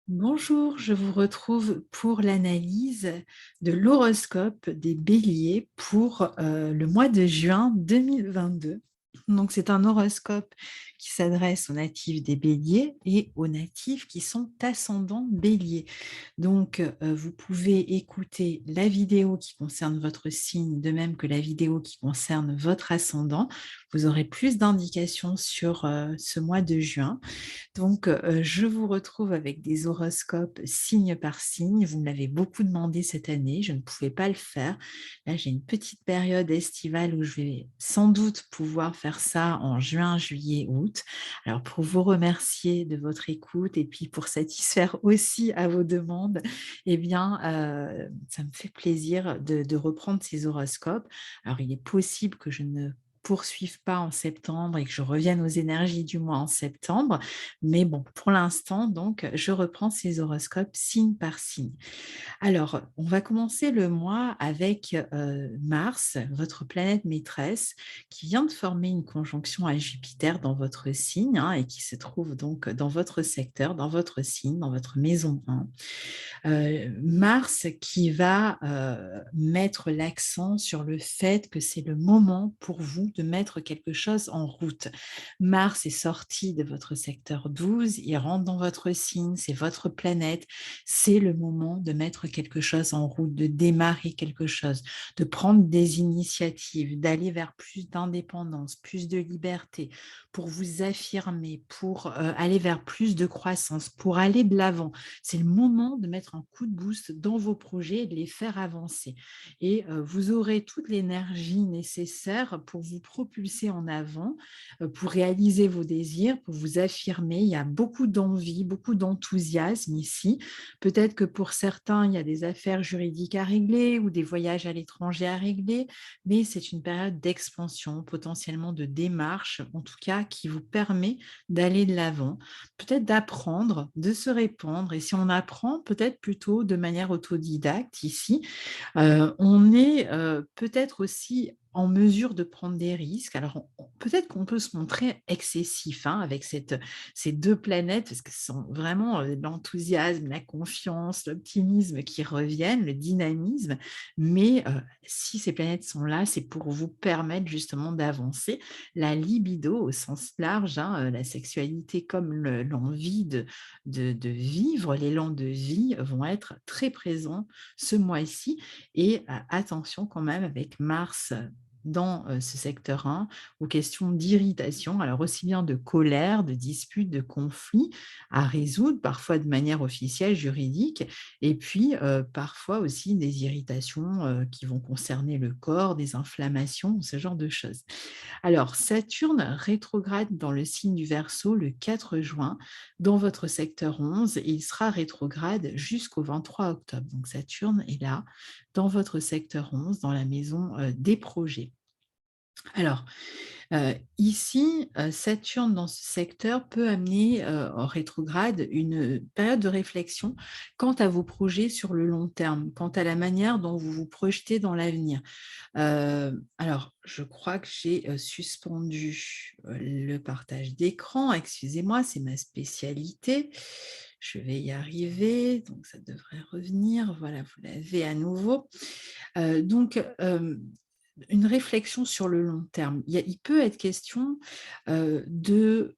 Bonjour, je vous retrouve pour l'analyse de l'horoscope des béliers pour le mois de juin 2022. Donc, c'est un horoscope qui s'adresse aux natifs des béliers et aux natifs qui sont ascendants béliers. Donc, vous pouvez écouter la vidéo qui concerne votre signe, de même que la vidéo qui concerne votre ascendant. Vous aurez plus d'indications sur ce mois de juin. Donc, je vous retrouve avec des horoscopes signe par signe. Vous me l'avez beaucoup demandé cette année, je ne pouvais pas le faire. Là, j'ai une petite période estivale où je vais sans doute pouvoir faire ça en juin, juillet, août. Alors, pour vous remercier de votre écoute et puis pour satisfaire aussi à vos demandes, eh bien, ça me fait plaisir de reprendre ces horoscopes. Alors, il est possible que je ne poursuive pas en septembre et que je revienne aux énergies du mois en septembre. Mais bon, pour l'instant, donc, je reprends ces horoscopes signe par signe. Alors, on va commencer le mois avec Mars, votre planète maîtresse, qui vient de former une conjonction à Jupiter dans votre signe et qui se trouve donc dans votre secteur, dans votre signe, dans votre maison 1. Mars qui va mettre l'accent sur le fait que c'est le moment pour vous de mettre quelque chose en route. Mars est sorti de votre secteur 12, il rentre dans votre signe, c'est votre planète. C'est le moment de mettre quelque chose en route, de démarrer quelque chose, de prendre des initiatives, d'aller vers plus d'indépendance, plus de liberté, pour vous affirmer, pour aller vers plus de croissance, pour aller de l'avant. C'est le moment de mettre un coup de boost dans vos projets et de les faire avancer. Et vous aurez toute l'énergie nécessaire pour vous propulser en avant, pour réaliser vos désirs, pour vous affirmer. Il y a beaucoup d'envie, beaucoup d'enthousiasme ici. Peut-être que pour certains, il y a des affaires juridiques à régler ou des voyages à l'étranger à régler, mais c'est une période d'expansion, potentiellement de démarche, en tout cas qui vous permet d'aller de l'avant, peut-être d'apprendre, de se répandre. Et si on apprend, peut-être plutôt de manière autodidacte ici, on est, peut-être aussi en mesure de prendre des risques. Alors on peut-être qu'on peut se montrer excessif, avec ces 2 planètes, parce que ce sont vraiment, l'enthousiasme, la confiance, l'optimisme qui reviennent, le dynamisme. Mais, si ces planètes sont là, c'est pour vous permettre justement d'avancer. La libido au sens large, la sexualité comme l'envie de vivre, l'élan de vie vont être très présents ce mois-ci. Et attention quand même avec Mars dans ce secteur 1 aux questions d'irritation, alors aussi bien de colère, de disputes, de conflits à résoudre, parfois de manière officielle, juridique, et puis parfois aussi des irritations qui vont concerner le corps, des inflammations, ce genre de choses. Alors, Saturne rétrograde dans le signe du Verseau le 4 juin dans votre secteur 11 et il sera rétrograde jusqu'au 23 octobre. Donc, Saturne est là dans votre secteur 11, dans la maison des projets. Alors, ici, Saturne dans ce secteur peut amener, en rétrograde une période de réflexion quant à vos projets sur le long terme, quant à la manière dont vous vous projetez dans l'avenir. Alors, je crois que j'ai, suspendu, le partage d'écran. Excusez-moi, c'est ma spécialité. Je vais y arriver, donc ça devrait revenir. Voilà, vous l'avez à nouveau. Donc, une réflexion sur le long terme. Il peut être question, de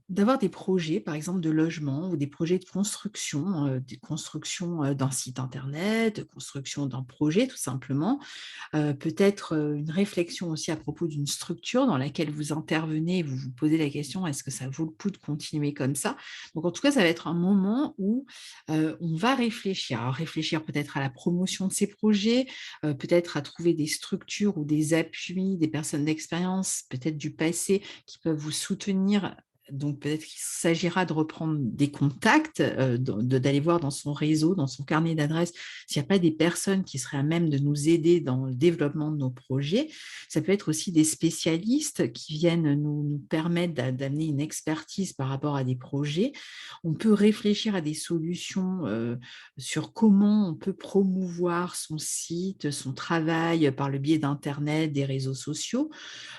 d'avoir des projets, par exemple de logement ou des projets de construction, des constructions, d'un site internet, de construction d'un projet tout simplement. Peut-être, une réflexion aussi à propos d'une structure dans laquelle vous intervenez, vous vous posez la question: «Est-ce que ça vaut le coup de continuer comme ça?» Donc en tout cas, ça va être un moment où, on va réfléchir. Alors réfléchir peut-être à la promotion de ces projets, peut-être à trouver des structures ou des appuis, des personnes d'expérience, peut-être du passé, qui peuvent vous soutenir. Donc peut-être qu'il s'agira de reprendre des contacts, d'aller voir dans son réseau, dans son carnet d'adresses, s'il n'y a pas des personnes qui seraient à même de nous aider dans le développement de nos projets. Ça peut être aussi des spécialistes qui viennent nous permettre d'amener une expertise par rapport à des projets. On peut réfléchir à des solutions sur comment on peut promouvoir son site, son travail par le biais d'internet, des réseaux sociaux.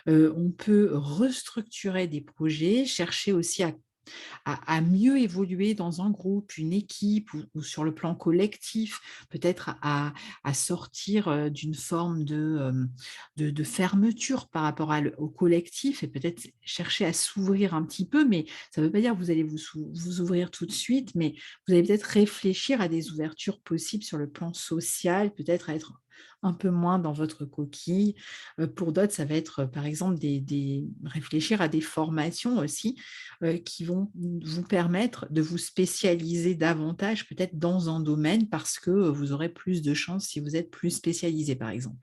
On peut restructurer des projets, chercher aussi à à mieux évoluer dans un groupe, une équipe ou sur le plan collectif, peut-être à sortir, d'une forme de fermeture par rapport au collectif et peut-être chercher à s'ouvrir un petit peu, mais ça ne veut pas dire que vous allez vous ouvrir tout de suite, mais vous allez peut-être réfléchir à des ouvertures possibles sur le plan social, peut-être à être un peu moins dans votre coquille. Pour d'autres, ça va être, par exemple, des réfléchir à des formations aussi, qui vont vous permettre de vous spécialiser davantage peut-être dans un domaine parce que, vous aurez plus de chances si vous êtes plus spécialisé, par exemple.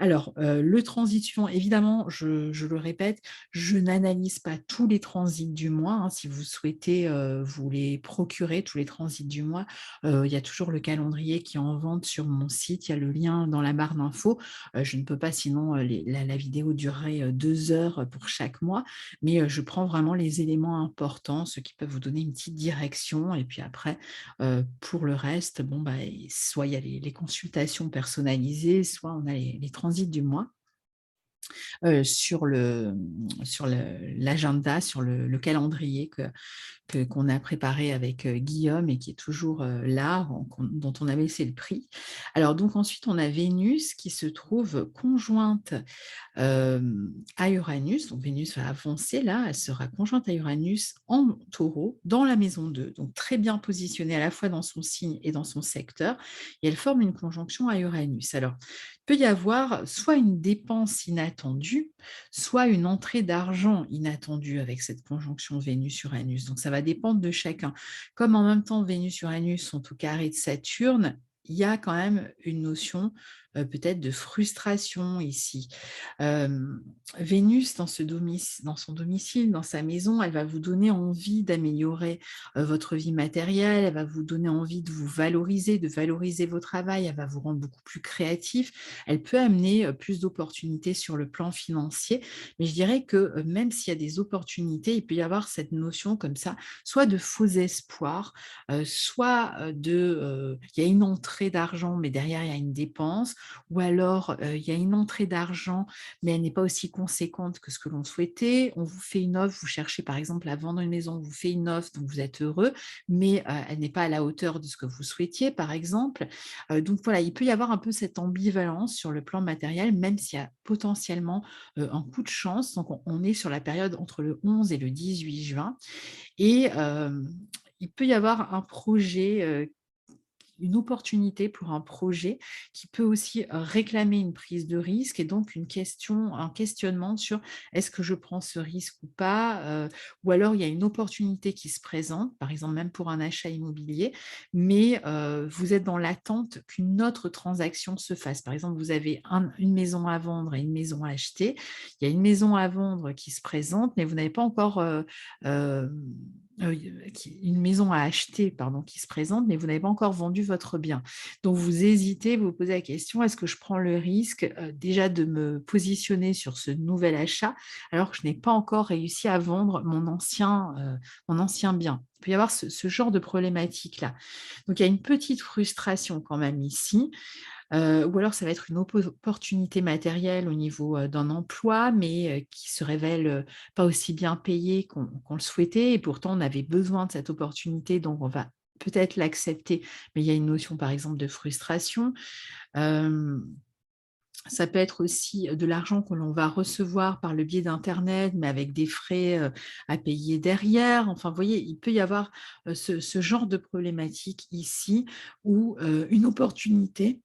Alors, le transit suivant, évidemment, je le répète, je n'analyse pas tous les transits du mois, hein. Si vous souhaitez, vous les procurer, tous les transits du mois, il y a toujours le calendrier qui est en vente sur mon site. Il y a le lien dans la barre d'infos. Je ne peux pas sinon, la vidéo durerait, 2 heures pour chaque mois, mais je prends vraiment les éléments importants, ceux qui peuvent vous donner une petite direction et puis après, pour le reste, bon, bah, soit il y a les consultations personnalisées, soit on a les transits du mois, sur l'agenda, sur le calendrier qu'on a préparé avec, Guillaume et qui est toujours, là, dont on avait laissé le prix. Alors donc ensuite, on a Vénus qui se trouve conjointe à Uranus. Donc Vénus va avancer là, elle sera conjointe à Uranus en Taureau, dans la maison 2, donc très bien positionnée à la fois dans son signe et dans son secteur, et elle forme une conjonction à Uranus. Alors, il peut y avoir soit une dépense inattendue, soit une entrée d'argent inattendue avec cette conjonction Vénus-Uranus. Donc ça va dépendre de chacun. Comme en même temps Vénus-Uranus sont au carré de Saturne, il y a quand même une notion, peut-être de frustration ici. Hem, Vénus dans son domicile, dans sa maison, elle va vous donner envie d'améliorer, votre vie matérielle, elle va vous donner envie de vous valoriser, de valoriser vos travail, elle va vous rendre beaucoup plus créatif. Elle peut amener, plus d'opportunités sur le plan financier, mais je dirais que, même s'il y a des opportunités, il peut y avoir cette notion comme ça, soit de faux espoirs, soit, il y a une entrée d'argent, mais derrière il y a une dépense, ou alors, il y a une entrée d'argent, mais elle n'est pas aussi conséquente que ce que l'on souhaitait. On vous fait une offre, vous cherchez par exemple à vendre une maison, on vous fait une offre, donc vous êtes heureux, mais elle n'est pas à la hauteur de ce que vous souhaitiez, par exemple. Donc voilà, il peut y avoir un peu cette ambivalence sur le plan matériel, même s'il y a potentiellement, un coup de chance. Donc on est sur la période entre le 11 et le 18 juin et il peut y avoir un projet, une opportunité pour un projet qui peut aussi, réclamer une prise de risque et donc un questionnement sur: «Est-ce que je prends ce risque ou pas?» Ou alors il y a une opportunité qui se présente, par exemple même pour un achat immobilier, mais vous êtes dans l'attente qu'une autre transaction se fasse. Par exemple, vous avez une maison à vendre et une maison à acheter. Il y a une maison à vendre qui se présente, mais vous n'avez pas encore, une maison à acheter, pardon, qui se présente, mais vous n'avez pas encore vendu votre bien. Donc vous hésitez, vous vous posez la question: «Est-ce que je prends le risque, déjà de me positionner sur ce nouvel achat, alors que je n'ai pas encore réussi à vendre mon ancien bien?» Il peut y avoir ce genre de problématique-là. Donc il y a une petite frustration quand même ici. Ou alors ça va être une opportunité matérielle au niveau, d'un emploi, mais qui se révèle, pas aussi bien payé qu'on le souhaitait et pourtant on avait besoin de cette opportunité, donc on va peut-être l'accepter, mais il y a une notion par exemple de frustration. Hem, Ça peut être aussi, de l'argent que l'on va recevoir par le biais d'internet, mais avec des frais, à payer derrière. Enfin, vous voyez, il peut y avoir, ce genre de problématique ici où, une opportunité,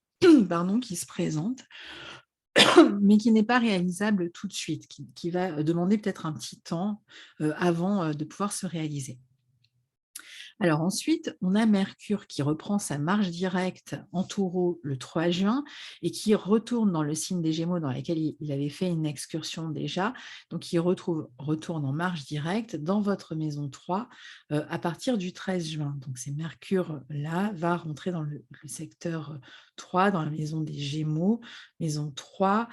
pardon, qui se présente, mais qui n'est pas réalisable tout de suite, qui va, demander peut-être un petit temps, avant, de pouvoir se réaliser. Alors ensuite, on a Mercure qui reprend sa marche directe en Taureau le 3 juin et qui retourne dans le signe des Gémeaux dans lequel il avait fait une excursion déjà. Donc il retourne en marche directe dans votre maison 3 à partir du 13 juin. Donc c'est Mercure là va rentrer dans le secteur 3 dans la maison des Gémeaux, maison 3,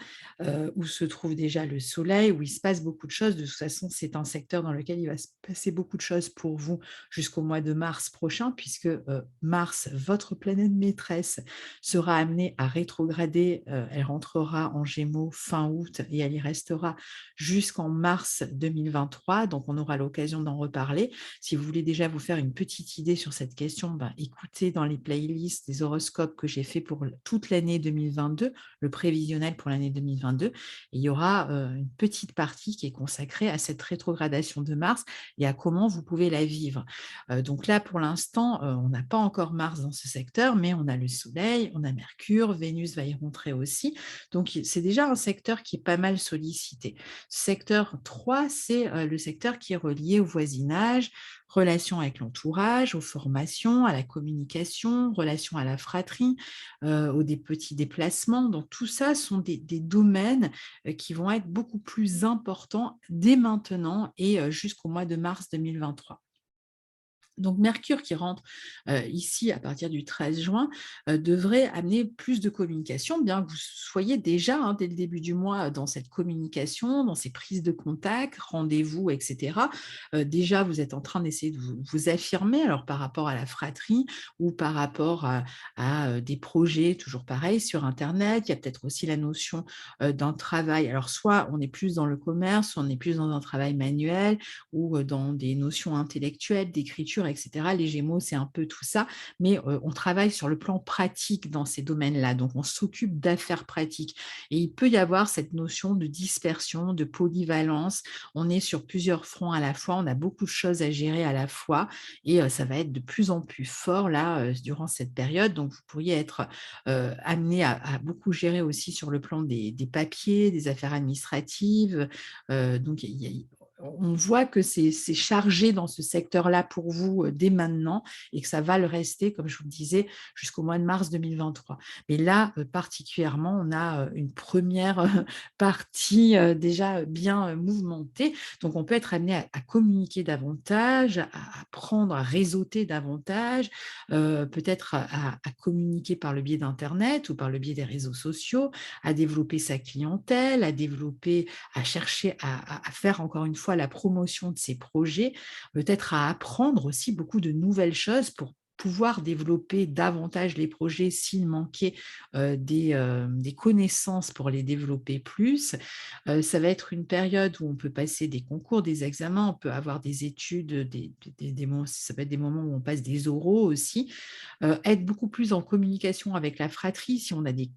où se trouve déjà le soleil, où il se passe beaucoup de choses. De toute façon, c'est un secteur dans lequel il va se passer beaucoup de choses pour vous jusqu'au mois de mars prochain, puisque, Mars, votre planète maîtresse, sera amenée à rétrograder, elle rentrera en Gémeaux fin août et elle y restera jusqu'en mars 2023, donc on aura l'occasion d'en reparler. Si vous voulez déjà vous faire une petite idée sur cette question, ben, écoutez dans les playlists des horoscopes que j'ai fait pour toute l'année 2022, le prévisionnel pour l'année 2022. Et il y aura une petite partie qui est consacrée à cette rétrogradation de Mars et à comment vous pouvez la vivre. Donc là, pour l'instant, on n'a pas encore Mars dans ce secteur, mais on a le Soleil, on a Mercure, Vénus va y rentrer aussi. Donc c'est déjà un secteur qui est pas mal sollicité. Secteur 3, c'est le secteur qui est relié au voisinage, relation avec l'entourage, aux formations, à la communication, relation à la fratrie, aux des petits déplacements. Donc tout ça sont des domaines qui vont être beaucoup plus importants dès maintenant et jusqu'au mois de mars 2023. Donc Mercure qui rentre ici à partir du 13 juin devrait amener plus de communication, bien que vous soyez déjà dès le début du mois dans cette communication, dans ces prises de contact, rendez-vous, etc. Déjà, vous êtes en train d'essayer de vous affirmer, alors par rapport à la fratrie ou par rapport à des projets, toujours pareil, sur Internet. Il y a peut-être aussi la notion d'un travail. Alors soit on est plus dans le commerce, soit on est plus dans un travail manuel, ou dans des notions intellectuelles, d'écriture, etc. Les Gémeaux, c'est un peu tout ça, mais on travaille sur le plan pratique dans ces domaines-là, donc on s'occupe d'affaires pratiques. Et il peut y avoir cette notion de dispersion, de polyvalence. On est sur plusieurs fronts à la fois, on a beaucoup de choses à gérer à la fois, et ça va être de plus en plus fort là durant cette période. Donc vous pourriez être amené à beaucoup gérer aussi sur le plan des papiers, des affaires administratives. Donc on voit que c'est chargé dans ce secteur-là pour vous dès maintenant et que ça va le rester, comme je vous le disais, jusqu'au mois de mars 2023. Mais là, particulièrement, on a une première partie déjà bien mouvementée. Donc, on peut être amené à communiquer davantage, à apprendre à réseauter davantage, peut-être à communiquer par le biais d'Internet ou par le biais des réseaux sociaux, à développer sa clientèle, à chercher à faire encore une fois la promotion de ses projets, peut-être à apprendre aussi beaucoup de nouvelles choses pour pouvoir développer davantage les projets s'il manquait des connaissances pour les développer plus. Ça va être une période où on peut passer des concours, des examens, on peut avoir des études, ça peut être des moments où on passe des oraux aussi. Être beaucoup plus en communication avec la fratrie, si on a des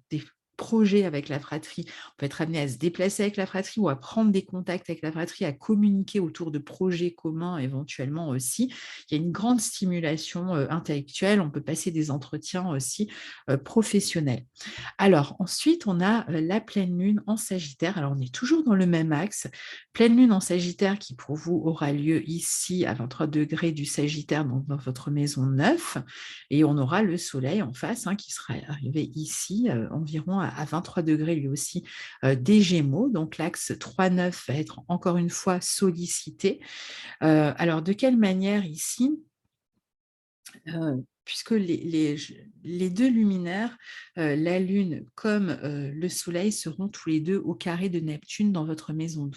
projets avec la fratrie, on peut être amené à se déplacer avec la fratrie ou à prendre des contacts avec la fratrie, à communiquer autour de projets communs éventuellement aussi. Il y a une grande stimulation intellectuelle, on peut passer des entretiens aussi professionnels. Alors ensuite, on a la pleine lune en Sagittaire. Alors on est toujours dans le même axe. Pleine lune en Sagittaire qui pour vous aura lieu ici à 23 degrés du Sagittaire, donc dans votre maison 9. Et on aura le soleil en face qui sera arrivé ici environ à 23 degrés lui aussi des Gémeaux. Donc l'axe 3-9 va être encore une fois sollicité. Alors de quelle manière ici? Puisque les 2 luminaires, la Lune comme le Soleil seront tous les 2 au carré de Neptune dans votre maison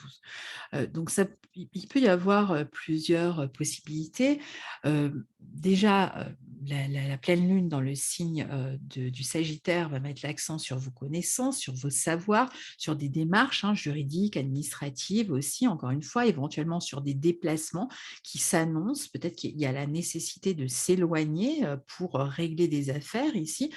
12. Donc ça il peut y avoir plusieurs possibilités. Déjà, la pleine lune dans le signe du Sagittaire va mettre l'accent sur vos connaissances, sur vos savoirs, sur des démarches juridiques, administratives aussi, encore une fois, éventuellement sur des déplacements qui s'annoncent. Peut-être qu'il y a la nécessité de s'éloigner pour régler des affaires ici.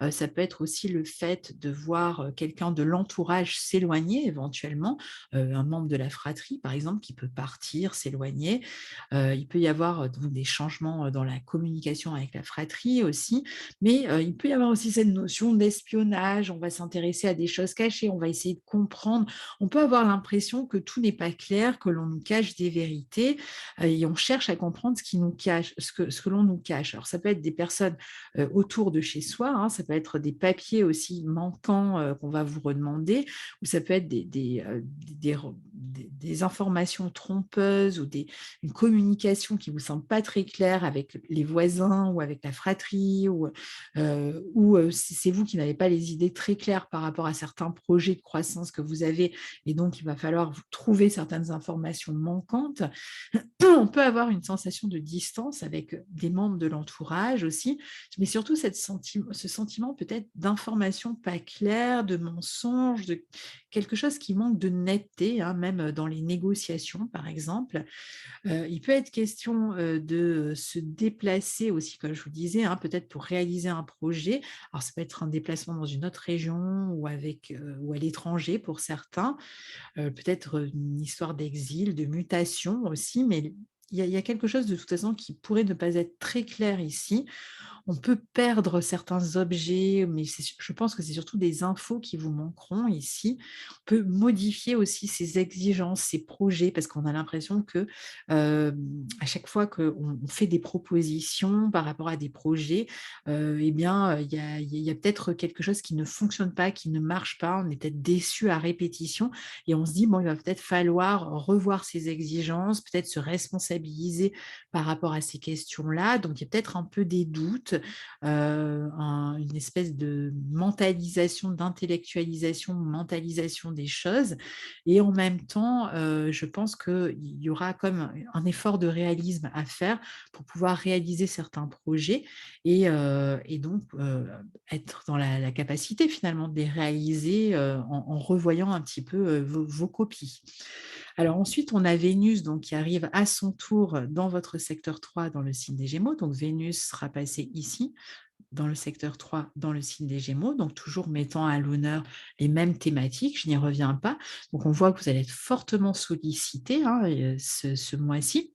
Ça peut être aussi le fait de voir quelqu'un de l'entourage s'éloigner éventuellement, un membre de la fratrie, par exemple, qui peut partir, s'éloigner. Il peut y avoir donc des changements dans la communication avec la fratrie aussi, mais il peut y avoir aussi cette notion d'espionnage. On va s'intéresser à des choses cachées, on va essayer de comprendre. On peut avoir l'impression que tout n'est pas clair, que l'on nous cache des vérités et on cherche à comprendre ce qui nous cache, ce que l'on nous cache. Alors ça peut être des personnes autour de chez soi, ça peut être des papiers aussi manquants qu'on va vous redemander, ou ça peut être des informations trompeuses ou une communication qui ne vous semble pas très claire avec les voisins ou avec la fratrie si c'est vous qui n'avez pas les idées très claires par rapport à certains projets de croissance que vous avez et donc il va falloir vous trouver certaines informations manquantes. On peut avoir une sensation de distance avec des membres de l'entourage aussi, mais surtout ce sentiment peut-être d'information pas claire, de mensonge, de quelque chose qui manque de netteté, hein, même dans les négociations, par exemple. Il peut être question, de se déplacer aussi, comme je vous disais, hein, peut-être pour réaliser un projet. Alors ça peut être un déplacement dans une autre région ou à l'étranger pour certains, peut-être, une histoire d'exil, de mutation aussi, mais il y a quelque chose de toute façon qui pourrait ne pas être très clair ici. On peut perdre certains objets, mais je pense que c'est surtout des infos qui vous manqueront ici. On peut modifier aussi ses exigences, ses projets, parce qu'on a l'impression que, à chaque fois qu'on fait des propositions par rapport à des projets, eh bien, il y a peut-être quelque chose qui ne fonctionne pas, qui ne marche pas. On est peut-être déçu à répétition et on se dit: «Bon, il va peut-être falloir revoir ses exigences, peut-être se responsabiliser par rapport à ces questions-là». Donc il y a peut-être un peu des doutes, une espèce de mentalisation, d'intellectualisation, mentalisation des choses et en même temps, je pense qu'il y aura comme un effort de réalisme à faire pour pouvoir réaliser certains projets et donc être dans la capacité finalement de les réaliser, en revoyant un petit peu, vos copies. Alors ensuite, on a Vénus donc qui arrive à son tour dans votre secteur 3 dans le signe des Gémeaux. Donc Vénus sera passée ici, dans le secteur 3 dans le signe des Gémeaux, donc toujours mettant à l'honneur les mêmes thématiques, je n'y reviens pas. Donc on voit que vous allez être fortement sollicité, hein, ce mois-ci.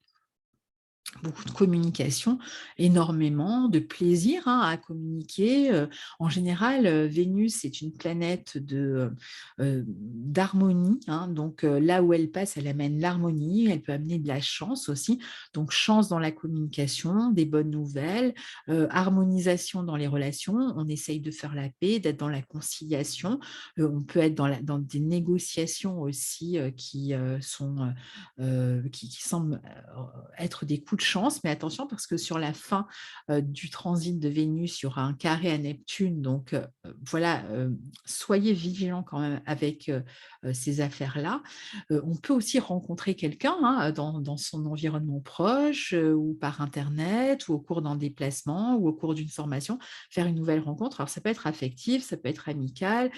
Beaucoup de communication, énormément de plaisir, hein, à communiquer. En général, Vénus est une planète d'harmonie, hein, donc là où elle passe, elle amène l'harmonie, elle peut amener de la chance aussi. Donc chance dans la communication, des bonnes nouvelles, harmonisation dans les relations. On essaye de faire la paix, d'être dans la conciliation. On peut être dans des négociations aussi, qui semblent, être des coups de chance, mais attention parce que sur la fin, du transit de Vénus, il y aura un carré à Neptune donc voilà, soyez vigilants quand même avec, ces affaires-là. On peut aussi rencontrer quelqu'un, hein, dans son environnement proche, ou par internet ou au cours d'un déplacement ou au cours d'une formation, faire une nouvelle rencontre. Alors ça peut être affectif, ça peut être amical,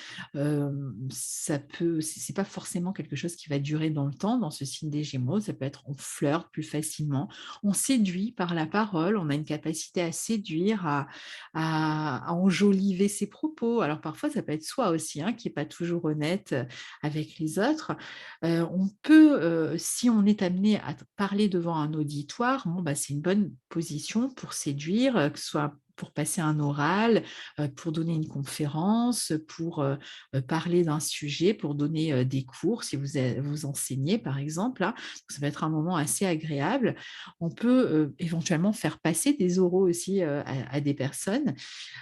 ça peut c'est pas forcément quelque chose qui va durer dans le temps dans ce signe des Gémeaux, ça peut être on flirte plus facilement, on séduit par la parole, on a une capacité à séduire, à enjoliver ses propos. Alors parfois ça peut être soi aussi, hein, qui est pas toujours honnête, avec les autres. On peut, si on est amené à parler devant un auditoire, bon, bah, c'est une bonne position pour séduire, que ce soit pour passer un oral, pour donner une conférence, pour, parler d'un sujet, pour donner, des cours si vous enseignez par exemple, hein. Ça va être un moment assez agréable. On peut, éventuellement faire passer des oraux aussi, à des personnes.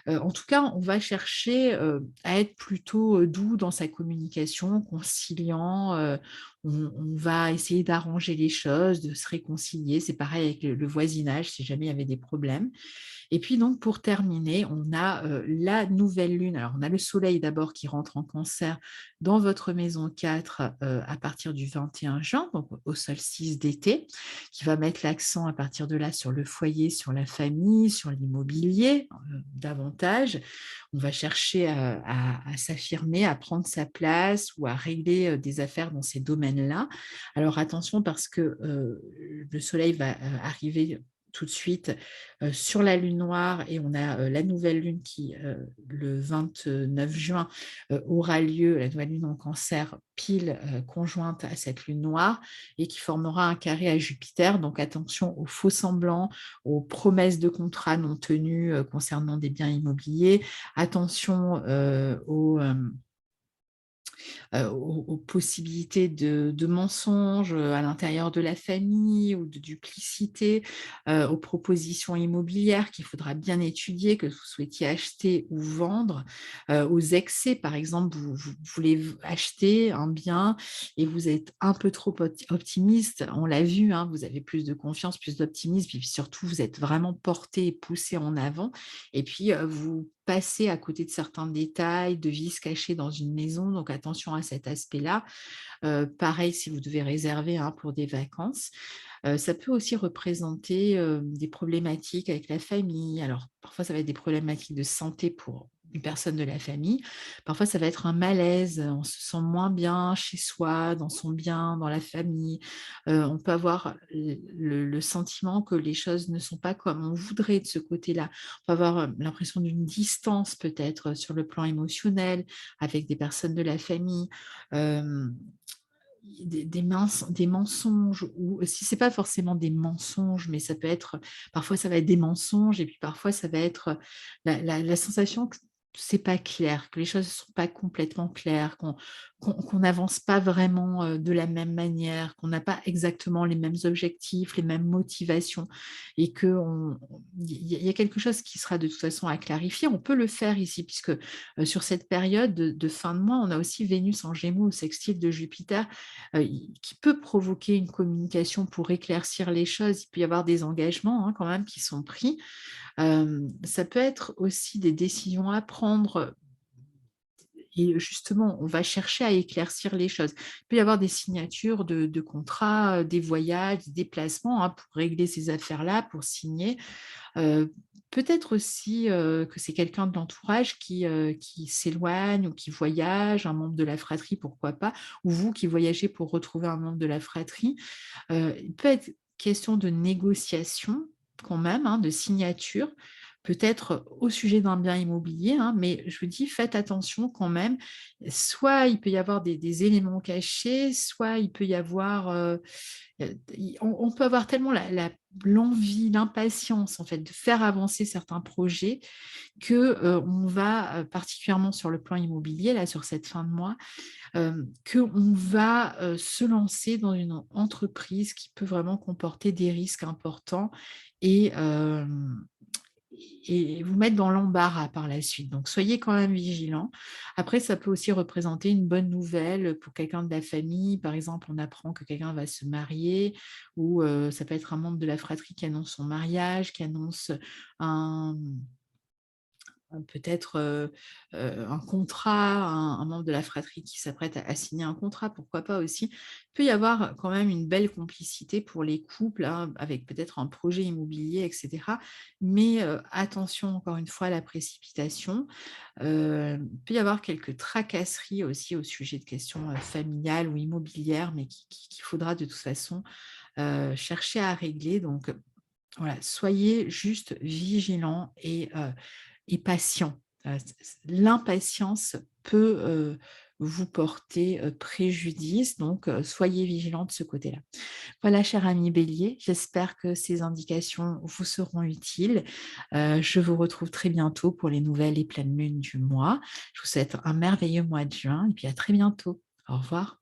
En tout cas, on va chercher, à être plutôt, doux dans sa communication, conciliant, on va essayer d'arranger les choses, de se réconcilier. C'est pareil avec le voisinage, si jamais il y avait des problèmes. Et puis donc pour terminer, on a, la nouvelle lune. Alors on a le soleil d'abord qui rentre en Cancer dans votre maison 4 à partir du 21 juin, donc au solstice d'été, qui va mettre l'accent à partir de là sur le foyer, sur la famille, sur l'immobilier, davantage. On va chercher à s'affirmer, à prendre sa place ou à régler, des affaires dans ces domaines-là. Alors attention parce que, le soleil va, arriver tout de suite, sur la lune noire et on a, la nouvelle lune qui, le 29 juin, aura lieu, la nouvelle lune en Cancer, pile, conjointe à cette lune noire et qui formera un carré à Jupiter. Donc attention aux faux semblants, aux promesses de contrats non tenues, concernant des biens immobiliers. Attention, aux possibilités de mensonges, à l'intérieur de la famille ou de duplicité, aux propositions immobilières qu'il faudra bien étudier, que vous souhaitiez acheter ou vendre, aux excès. Par exemple, vous voulez acheter un bien et vous êtes un peu trop optimiste. On l'a vu, hein, vous avez plus de confiance, plus d'optimisme, et puis surtout, vous êtes vraiment porté et poussé en avant. Et puis, vous passez à côté de certains détails, de vices cachés dans une maison, donc attention à cet aspect-là. Pareil si vous devez réserver, hein, pour des vacances. Ça peut aussi représenter, des problématiques avec la famille. Alors parfois ça va être des problématiques de santé pour une personne de la famille. Parfois ça va être un malaise, on se sent moins bien chez soi, dans son bien, dans la famille. On peut avoir le sentiment que les choses ne sont pas comme on voudrait de ce côté-là. On peut avoir, l'impression d'une distance peut-être, sur le plan émotionnel avec des personnes de la famille. Hem des mensonges, ou si c'est pas forcément des mensonges, mais ça peut être parfois ça va être des mensonges, et puis parfois ça va être la sensation que c'est pas clair, que les choses ne sont pas complètement claires, qu'on n'avance pas vraiment, de la même manière, qu'on n'a pas exactement les mêmes objectifs, les mêmes motivations, et qu'il y a quelque chose qui sera de toute façon à clarifier. On peut le faire ici puisque, sur cette période de fin de mois, on a aussi Vénus en Gémeaux au sextile de Jupiter, qui peut provoquer une communication pour éclaircir les choses. Il peut y avoir des engagements, hein, quand même qui sont pris. Ça peut être aussi des décisions à prendre, et justement, on va chercher à éclaircir les choses. Il peut y avoir des signatures de contrats, des voyages, des déplacements, hein, pour régler ces affaires-là, pour signer. Heu, Peut-être aussi, que c'est quelqu'un de l'entourage qui s'éloigne ou qui voyage, un membre de la fratrie, pourquoi pas, ou vous qui voyagez pour retrouver un membre de la fratrie. Il peut être question de négociation quand même, hein, de signature, peut-être au sujet d'un bien immobilier, hein, mais je vous dis faites attention quand même. Soit il peut y avoir des éléments cachés, soit il peut y avoir, i on peut avoir tellement l'envie, l'impatience en fait de faire avancer certains projets que, on va, particulièrement sur le plan immobilier là, sur cette fin de mois, qu'on va, se lancer dans une entreprise qui peut vraiment comporter des risques importants, et vous mettre dans l'embarras par la suite. Donc soyez quand même vigilants. Après, ça peut aussi représenter une bonne nouvelle pour quelqu'un de la famille. Par exemple, on apprend que quelqu'un va se marier, ou ça peut être un membre de la fratrie qui annonce son mariage, qui annonce un peut-être, un contrat, un membre de la fratrie qui s'apprête à signer un contrat, pourquoi pas aussi. Il peut y avoir quand même une belle complicité pour les couples, hein, avec peut-être un projet immobilier et cetera. Mais, attention encore une fois à la précipitation. Il peut y avoir quelques tracasseries aussi au sujet de questions, familiales ou immobilières, mais qu'il faudra de toute façon, chercher à régler. Donc, voilà, soyez juste vigilants et patient. L'impatience peut, vous porter, préjudice, donc soyez vigilants de ce côté-là. Voilà, cher ami Bélier, j'espère que ces indications vous seront utiles. Je vous retrouve très bientôt pour les nouvelles et pleines lunes du mois. Je vous souhaite un merveilleux mois de juin et puis à très bientôt. Au revoir.